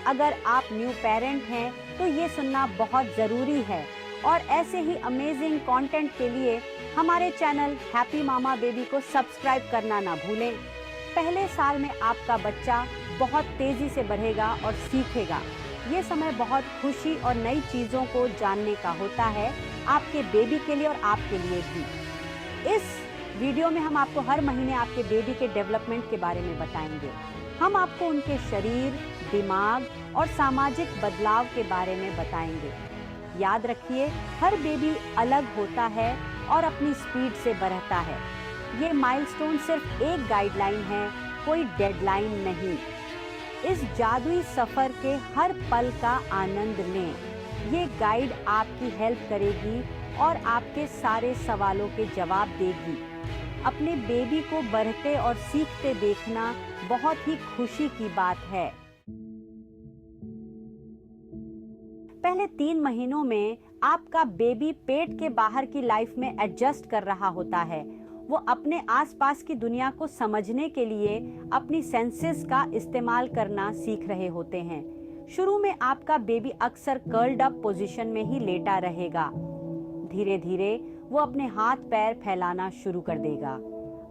अगर आप new parent हैं तो ये सुनना बहुत ज़रूरी है। और ऐसे ही अमेजिंग कंटेंट के लिए हमारे चैनल हैप्पी मामा बेबी को सब्सक्राइब करना ना भूलें। पहले साल में आपका बच्चा बहुत तेज़ी से बढ़ेगा और सीखेगा। ये समय बहुत खुशी और नई चीज़ों को जानने का होता है, आपके बेबी के लिए और आपके लिए भी। इस वीडियो में हम आपको हर महीने आपके बेबी के डेवलपमेंट के बारे में बताएंगे। हम आपको उनके शरीर, दिमाग और सामाजिक बदलाव के बारे में बताएंगे। याद रखिए, हर बेबी अलग होता है और अपनी स्पीड से बढ़ता है। ये माइलस्टोन सिर्फ एक गाइडलाइन है, कोई डेडलाइन नहीं। इस जादुई सफ़र के हर पल का आनंद लें। ये गाइड आपकी हेल्प करेगी और आपके सारे सवालों के जवाब देगी। अपने बेबी को बढ़ते और सीखते देखना बहुत ही खुशी की बात है। पहले 3 महीनों में आपका बेबी पेट के बाहर की लाइफ में एडजस्ट कर रहा होता है। वो अपने आसपास की दुनिया को समझने के लिए अपनी सेंसेस का इस्तेमाल करना सीख रहे होते हैं। शुरू में आपका बेबी अक्सर कर्ल्ड अप पोजीशन में ही लेटा रहेगा। धीरे धीरे वो अपने हाथ पैर फैलाना शुरू कर देगा।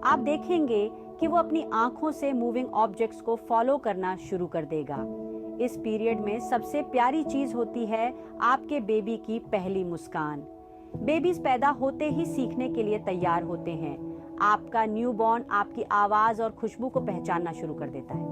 आप देखेंगे कि वो अपनी आंखों से मूविंग ऑब्जेक्ट्स को फॉलो करना शुरू कर देगा। इस पीरियड में सबसे प्यारी चीज होती है आपके बेबी की पहली मुस्कान। बेबीज पैदा होते ही सीखने के लिए तैयार होते हैं। आपका न्यूबॉर्न आपकी आवाज और खुशबू को पहचानना शुरू कर देता है।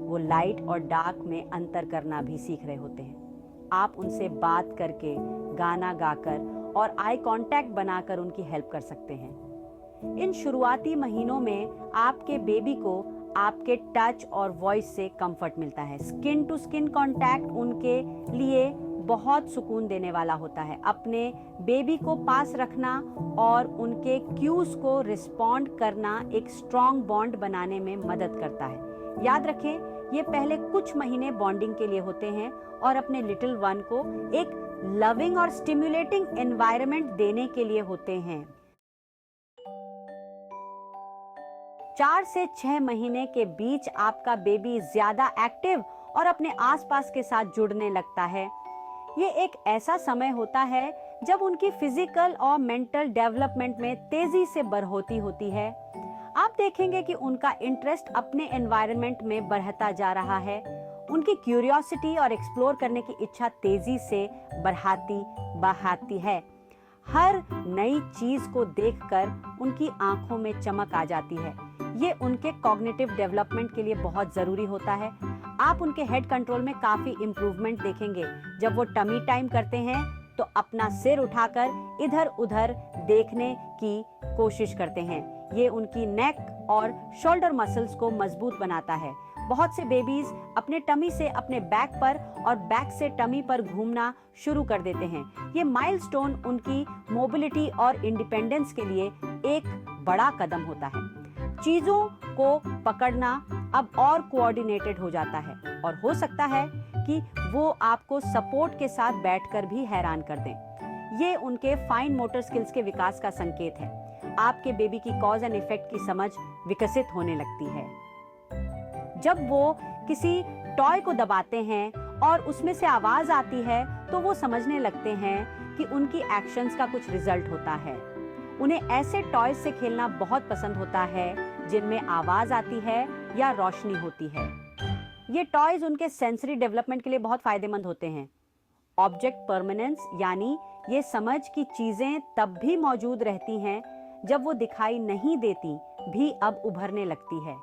वो लाइट और डार्क में अंतर करना भी सीख रहे होते हैं। आप उनसे बात करके, गाना गाकर और आई कांटेक्ट बनाकर उनकी हेल्प कर सकते हैं। इन शुरुआती महीनों में आपके बेबी को आपके टच और वॉइस से कंफर्ट मिलता है। स्किन टू स्किन कांटेक्ट उनके लिए बहुत सुकून देने वाला होता है। अपने बेबी को पास रखना और उनके क्यूज को रिस्पॉन्ड करना एक स्ट्रॉन्ग बॉन्ड बनाने में मदद करता है। याद रखें, ये पहले कुछ महीने बॉन्डिंग के लिए होते हैं और अपने लिटिल वन को एक लविंग और स्टिमुलेटिंग एनवायरनमेंट देने के लिए होते हैं। 4 से 6 महीने के बीच आपका बेबी ज्यादा एक्टिव और अपने आसपास के साथ जुड़ने लगता है। ये एक ऐसा समय होता है जब उनकी फिजिकल और मेंटल डेवलपमेंट में तेजी से बढ़ोतरी होती है। आप देखेंगे कि उनका इंटरेस्ट अपने एनवायरनमेंट में बढ़ता जा रहा है। उनकी क्यूरियोसिटी और एक्सप्लोर करने की इच्छा तेजी से बढ़ती है। हर नई चीज को देखकर उनकी आंखों में चमक आ जाती है। ये उनके कॉग्निटिव डेवलपमेंट के लिए बहुत जरूरी होता है। आप उनके हेड कंट्रोल में काफी इंप्रूवमेंट देखेंगे। जब वो टमी टाइम करते हैं तो अपना सिर उठाकर इधर उधर देखने की कोशिश करते हैं। ये उनकी नेक और शोल्डर मसल्स को मजबूत बनाता है। बहुत से बेबीज अपने टमी से अपने बैक पर और बैक से टमी पर घूमना शुरू कर देते हैं। ये माइलस्टोन उनकी मोबिलिटी और इंडिपेंडेंस के लिए एक बड़ा कदम होता है। चीजों को पकड़ना अब और कोऑर्डिनेटेड हो जाता है और हो सकता है कि वो आपको सपोर्ट के साथ बैठकर भी हैरान कर दें। ये उनके फाइन मोटर स्किल्स के विकास का संकेत है। आपके बेबी की कॉज एंड इफेक्ट की समझ विकसित होने लगती है। जब वो किसी टॉय को दबाते हैं और उसमें से आवाज आती है तो वो समझने लगते हैं कि उनकी एक्शंस का कुछ रिजल्ट होता है। उन्हें ऐसे टॉयज से खेलना बहुत पसंद होता है जिनमें आवाज आती है या रोशनी होती है। ये टॉयज उनके सेंसरी डेवलपमेंट के लिए बहुत फायदेमंद होते हैं। ऑब्जेक्ट परमानेंस यानी ये समझ की चीजें तब भी मौजूद रहती हैं जब वो दिखाई नहीं देती भी अब उभरने लगती है।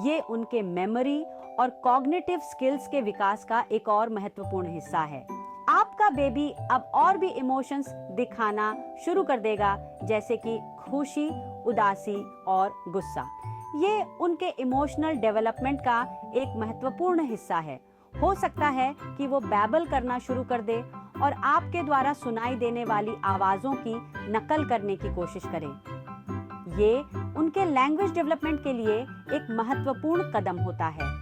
ये उनके मेमोरी और कॉग्निटिव स्किल्स के विकास का एक और महत्वपूर्ण हिस्सा है। आपका बेबी अब और भी इमोशंस दिखाना शुरू कर देगा, जैसे कि खुशी, उदासी और गुस्सा। ये उनके इमोशनल डेवलपमेंट का एक महत्वपूर्ण हिस्सा है। हो सकता है कि वो बैबल करना शुरू कर दे और आपके द्वारा सुनाई देने वाली आवाजों की नकल करने की कोशिश करें। ये उनके लैंग्वेज डेवलपमेंट के लिए एक महत्वपूर्ण कदम होता है।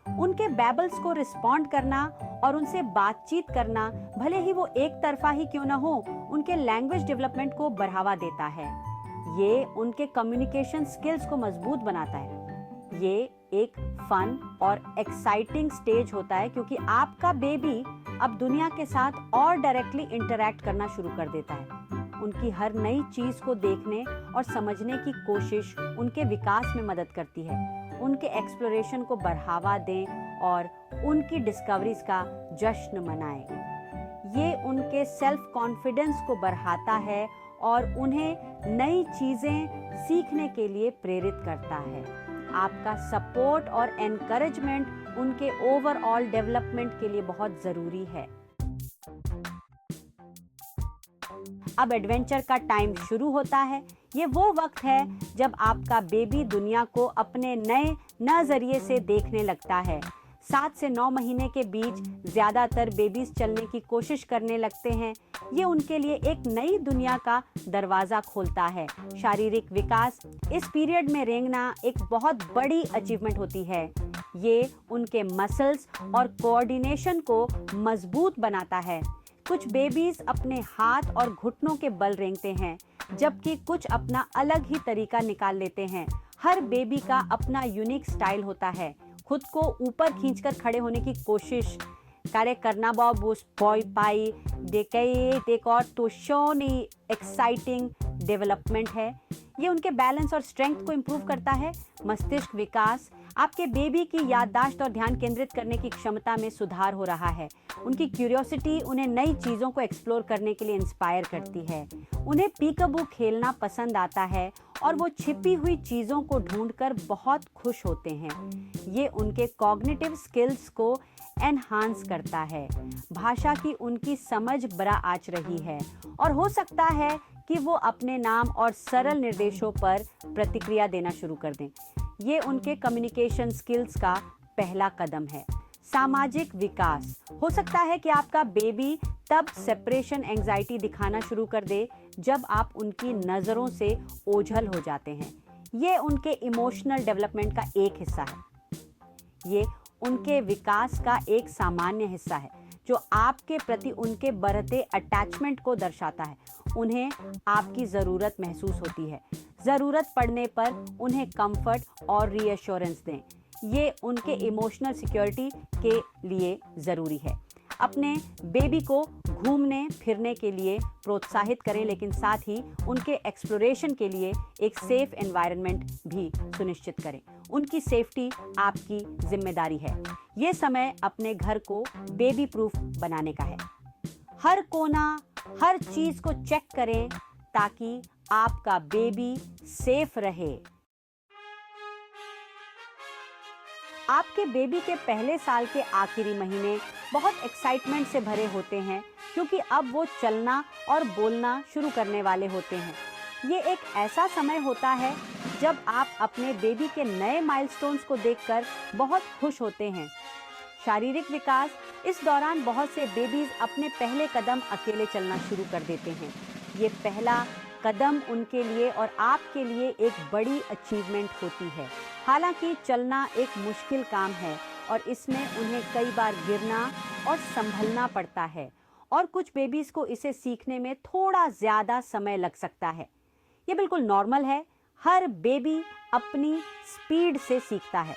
उनके बैबल्स को रिस्पॉन्ड करना और उनसे बातचीत करना, भले ही वो एक तरफा ही क्यों ना हो, उनके लैंग्वेज डेवलपमेंट को बढ़ावा देता है। ये उनके कम्युनिकेशन स्किल्स को मजबूत बनाता है। ये एक फन और एक्साइटिंग स्टेज होता है, क्योंकि आपका बेबी अब दुनिया के साथ और डायरेक्टली इंटरैक्ट करना शुरू कर देता है। उनकी हर नई चीज को देखने और समझने की कोशिश उनके विकास में मदद करती है। उनके एक्सप्लोरेशन को बढ़ावा दें और उनकी डिस्कवरीज का जश्न मनाएं। ये उनके सेल्फ कॉन्फिडेंस को बढ़ाता है और उन्हें नई चीजें सीखने के लिए प्रेरित करता है। आपका सपोर्ट और एनकरेजमेंट उनके ओवरऑल डेवलपमेंट के लिए बहुत जरूरी है। अब एडवेंचर का टाइम शुरू होता है। ये वो वक्त है जब आपका बेबी दुनिया को अपने नए नजरिए से देखने लगता है। 7 से 9 महीने के बीच ज्यादातर बेबीज चलने की कोशिश करने लगते हैं। ये उनके लिए एक नई दुनिया का दरवाजा खोलता है। शारीरिक विकास इस पीरियड में रेंगना एक बहुत बड़ी अचीवमेंट होती है। ये उनके मसल्स और कोऑर्डिनेशन को मजबूत बनाता है। कुछ बेबीज अपने हाथ और घुटनों के बल रेंगते हैं, जबकि कुछ अपना अलग ही तरीका निकाल लेते हैं। हर बेबी का अपना यूनिक स्टाइल होता है। खुद को ऊपर खींचकर खड़े होने की कोशिश करे करना बॉय पाई एक और तो शोनी एक्साइटिंग डेवलपमेंट है। ये उनके बैलेंस और स्ट्रेंथ को इम्प्रूव करता है। मस्तिष्क विकास, आपके बेबी की याददाश्त और ध्यान केंद्रित करने की क्षमता में सुधार हो रहा है। उनकी क्यूरियोसिटी उन्हें नई चीज़ों को एक्सप्लोर करने के लिए इंस्पायर करती है। उन्हें पीकबू खेलना पसंद आता है और वो छिपी हुई चीज़ों को ढूंढकर बहुत खुश होते हैं। ये उनके कॉग्निटिव स्किल्स को एनहांस करता है। भाषा की उनकी समझ बड़ा आच रही है और हो सकता है कि वो अपने नाम और सरल निर्देशों पर प्रतिक्रिया देना शुरू कर दें। ये उनके कम्युनिकेशन स्किल्स का पहला कदम है। सामाजिक विकास, हो सकता है कि आपका बेबी तब सेपरेशन एंजाइटी दिखाना शुरू कर दे जब आप उनकी नज़रों से ओझल हो जाते हैं। ये उनके इमोशनल डेवलपमेंट का एक हिस्सा है। ये उनके विकास का एक सामान्य हिस्सा है जो आपके प्रति उनके बढ़ते अटैचमेंट को दर्शाता है। उन्हें आपकी ज़रूरत महसूस होती है। ज़रूरत पड़ने पर उन्हें कंफर्ट और रीअश्योरेंस दें। ये उनके इमोशनल सिक्योरिटी के लिए ज़रूरी है। अपने बेबी को घूमने फिरने के लिए प्रोत्साहित करें, लेकिन साथ ही उनके एक्सप्लोरेशन के लिए एक सेफ एनवायरनमेंट भी सुनिश्चित करें। उनकी सेफ्टी आपकी जिम्मेदारी है। ये समय अपने घर को बेबी प्रूफ बनाने का है। हर कोना, हर चीज़ को चेक करें ताकि आपका बेबी सेफ रहे। आपके बेबी के पहले साल के आखिरी महीने बहुत एक्साइटमेंट से भरे होते हैं, क्योंकि अब वो चलना और बोलना शुरू करने वाले होते हैं। ये एक ऐसा समय होता है जब आप अपने बेबी के नए माइलस्टोन्स को देखकर बहुत खुश होते हैं। शारीरिक विकास, इस दौरान बहुत से बेबीज अपने पहले कदम अकेले चलना शुरू कर देते हैं। ये पहला कदम उनके लिए और आपके लिए एक बड़ी अचीवमेंट होती है। हालांकि चलना एक मुश्किल काम है और इसमें उन्हें कई बार गिरना और संभलना पड़ता है, और कुछ बेबीज को इसे सीखने में थोड़ा ज़्यादा समय लग सकता है। ये बिल्कुल नॉर्मल है। हर बेबी अपनी स्पीड से सीखता है।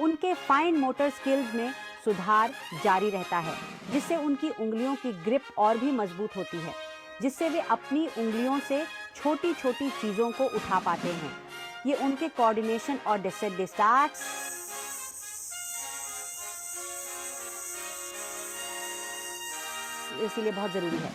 उनके फाइन मोटर स्किल्स में सुधार जारी रहता है, जिससे उनकी उंगलियों की ग्रिप और भी मजबूत होती है, जिससे वे अपनी उंगलियों से छोटी छोटी चीज़ों को उठा पाते हैं। ये उनके कोऑर्डिनेशन और डिस्टेंस इसीलिए बहुत ज़रूरी है।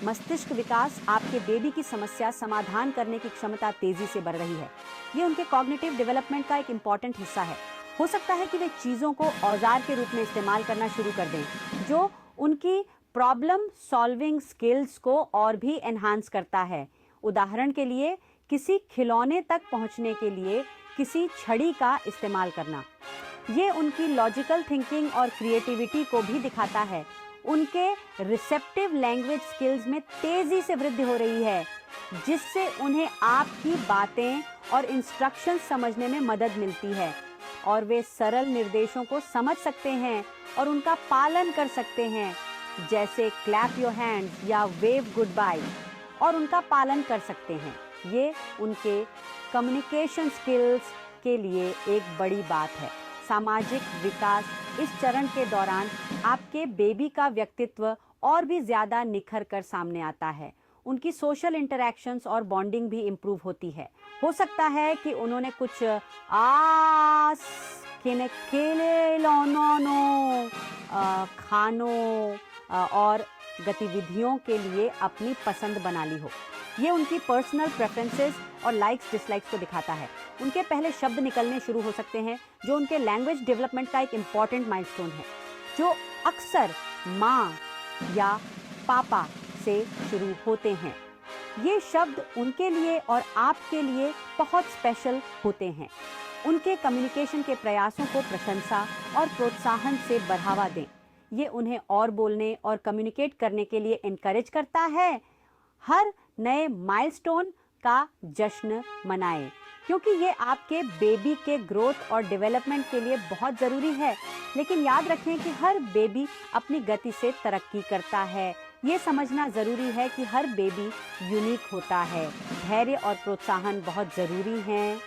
मस्तिष्क विकास, आपके बेबी की समस्या समाधान करने की क्षमता तेज़ी से बढ़ रही है। ये उनके कॉग्निटिव डेवलपमेंट का एक इम्पॉर्टेंट हिस्सा है। हो सकता है कि वे चीज़ों को औजार के रूप में इस्तेमाल करना शुरू कर दें, जो उनकी प्रॉब्लम सॉल्विंग स्किल्स को और भी एनहांस करता है। उदाहरण के लिए, किसी खिलौने तक पहुंचने के लिए किसी छड़ी का इस्तेमाल करना। ये उनकी लॉजिकल थिंकिंग और क्रिएटिविटी को भी दिखाता है। उनके रिसेप्टिव लैंग्वेज स्किल्स में तेज़ी से वृद्धि हो रही है, जिससे उन्हें आपकी बातें और इंस्ट्रक्शंस समझने में मदद मिलती है, और वे सरल निर्देशों को समझ सकते हैं और उनका पालन कर सकते हैं, जैसे क्लैप योर हैंड्स या वेव गुड बाय, और उनका पालन कर सकते हैं। ये उनके कम्युनिकेशन स्किल्स, आपके लिए एक बड़ी बात है। सामाजिक विकास इस चरण के दौरान आपके बेबी का व्यक्तित्व और भी ज़्यादा निखर कर सामने आता है। उनकी सोशल इंटरैक्शंस और बॉन्डिंग भी इम्प्रूव होती है। हो सकता है कि उन्होंने कुछ आस खेले लोनो खानों और गतिविधियों के लिए अपनी पसंद बना ली हो। ये उनकी पर्सनल प्रेफरेंसेस और लाइक्स डिसलाइक्स को दिखाता है। उनके पहले शब्द निकलने शुरू हो सकते हैं, जो उनके लैंग्वेज डेवलपमेंट का एक इम्पॉर्टेंट माइलस्टोन है, जो अक्सर माँ या पापा से शुरू होते हैं। ये शब्द उनके लिए और आपके लिए बहुत स्पेशल होते हैं। उनके कम्युनिकेशन के प्रयासों को प्रशंसा और प्रोत्साहन से बढ़ावा दें। ये उन्हें और बोलने और कम्युनिकेट करने के लिए इनकरेज करता है। हर नए माइलस्टोन का जश्न मनाएं, क्योंकि ये आपके बेबी के ग्रोथ और डेवलपमेंट के लिए बहुत ज़रूरी है। लेकिन याद रखें कि हर बेबी अपनी गति से तरक्की करता है। ये समझना ज़रूरी है कि हर बेबी यूनिक होता है। धैर्य और प्रोत्साहन बहुत ज़रूरी हैं।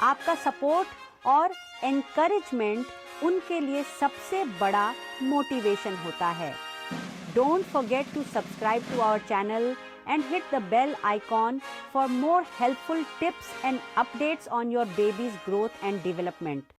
आपका सपोर्ट और एनकरेजमेंट उनके लिए सबसे बड़ा मोटिवेशन होता है। Don't forget to subscribe to our channel and hit the bell icon for more helpful tips and updates on your baby's growth and development.